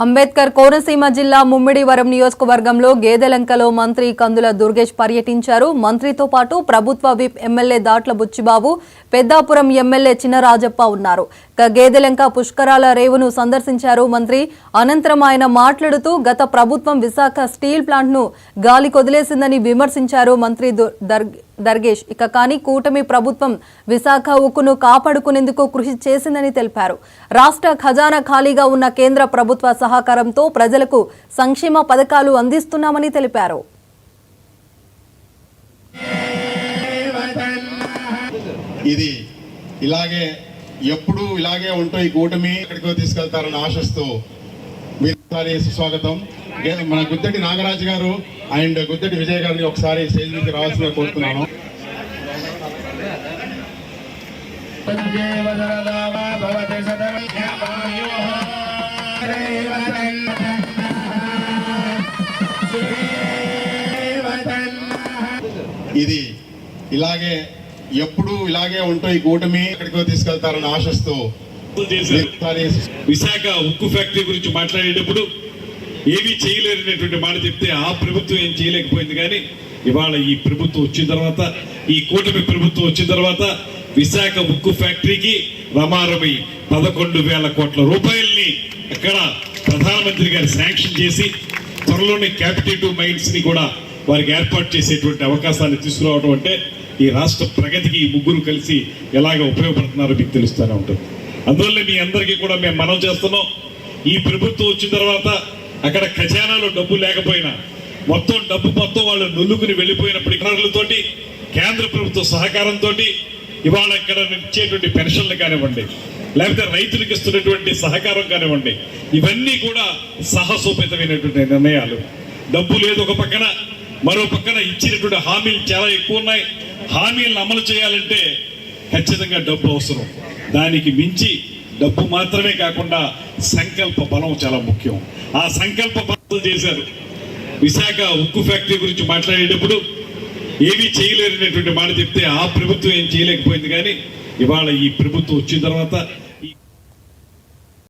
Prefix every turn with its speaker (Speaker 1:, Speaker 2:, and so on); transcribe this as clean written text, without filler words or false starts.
Speaker 1: అంబేద్కర్ కోనసీమ జిల్లా ముమ్మిడివరం నియోజకవర్గంలో గేదెలంకలో మంత్రి కందుల దుర్గేష్ పర్యటించారు. మంత్రితో పాటు ప్రభుత్వ whip MLA Datla Buchibabu, Peddapuram MLA Chinarajappa ఉన్నారు. గేదెలంక పుష్కరాల రేవును సందర్శించారు మంత్రి. అనంతరం ఆయన మాట్లాడుతూ గత ప్రభుత్వం విశాఖ స్టీల్ ప్లాంట్ ను గాలి కొదిలేసిందని విమర్శించారు మంత్రి దర్గేష్. కానీ కూటమి ప్రభుత్వం విశాఖ ఉక్కును కాపాడుకునేందుకు కృషి చేసిందని తెలిపారు. రాష్ట్ర ఖజానా ఖాళీగా ఉన్న కేంద్ర ప్రభుత్వ సహకారంతో ప్రజలకు సంక్షేమ పథకాలు అందిస్తున్నామని తెలిపారు.
Speaker 2: ఇది ఇలాగే ఎప్పుడు ఇలాగే ఉంటూ ఈ కూటమి ఎక్కడికో తీసుకెళ్తారని ఆశిస్తూ మీరుసారి సుస్వాగతం. మన గుద్దటి నాగరాజు గారు అండ్ గుద్దటి విజయ్ గారిని ఒకసారి స్టేజ్ నుంచి రావాల్సిందిగా కోరుతున్నాను. ఇది ఇలాగే ఎప్పుడు ఇలాగే ఉంటూ ఈ కూటమి ఎక్కడికో తీసుకెళ్తారని ఆశిస్తూ
Speaker 3: విశాఖ ఉక్కు ఫ్యాక్టరీ గురించి మాట్లాడేటప్పుడు ఏమీ చేయలేరనేటువంటి మాట చెప్తే ఆ ప్రభుత్వం ఏం చేయలేకపోయింది. కానీ ఇవాళ ఈ ప్రభుత్వం వచ్చిన తర్వాత, ఈ కూటమి ప్రభుత్వం వచ్చిన తర్వాత విశాఖ ఉక్కు ఫ్యాక్టరీకి రమారమి 11,000 కోట్ల రూపాయల్ని అక్కడ ప్రధానమంత్రి గారు శాంక్షన్ చేసి త్వరలోనే క్యాపిటేటివ్ మైండ్స్ ని కూడా వారికి ఏర్పాటు చేసేటువంటి అవకాశాన్ని తీసుకురావడం అంటే ఈ రాష్ట్ర ప్రగతికి ఈ ముగ్గురు కలిసి ఎలాగ ఉపయోగపడుతున్నారో మీకు తెలుస్తూనే ఉంటుంది. అందువల్ల మీ అందరికీ కూడా మేము మనం చేస్తున్నాం. ఈ ప్రభుత్వం వచ్చిన తర్వాత అక్కడ ఖజానాలో డబ్బు లేకపోయినా మొత్తం వాళ్ళు నొల్లుకుని వెళ్ళిపోయినప్పటికీ కేంద్ర ప్రభుత్వ సహకారంతో ఇవాళ ఇక్కడ ఇచ్చేటువంటి పెన్షన్లు కానివ్వండి, లేకపోతే రైతులకు ఇస్తున్నటువంటి సహకారం కానివ్వండి, ఇవన్నీ కూడా సాహసోపేతమైనటువంటి నిర్ణయాలు. డబ్బు లేదు ఒక పక్కన, మరో పక్కన ఇచ్చినటువంటి హామీలు చాలా ఎక్కువ ఉన్నాయి. హామీలను అమలు చేయాలంటే ఖచ్చితంగా డబ్బు అవసరం. దానికి మించి డబ్బు మాత్రమే కాకుండా సంకల్ప బలం చాలా ముఖ్యం. ఆ సంకల్ప బలం చేశారు. విశాఖ ఉక్కు ఫ్యాక్టరీ గురించి మాట్లాడేటప్పుడు ఏమీ చేయలేరనేటువంటి మాట చెప్తే ఆ ప్రభుత్వం ఏం చేయలేకపోయింది. కానీ ఇవాళ ఈ ప్రభుత్వం వచ్చిన తర్వాత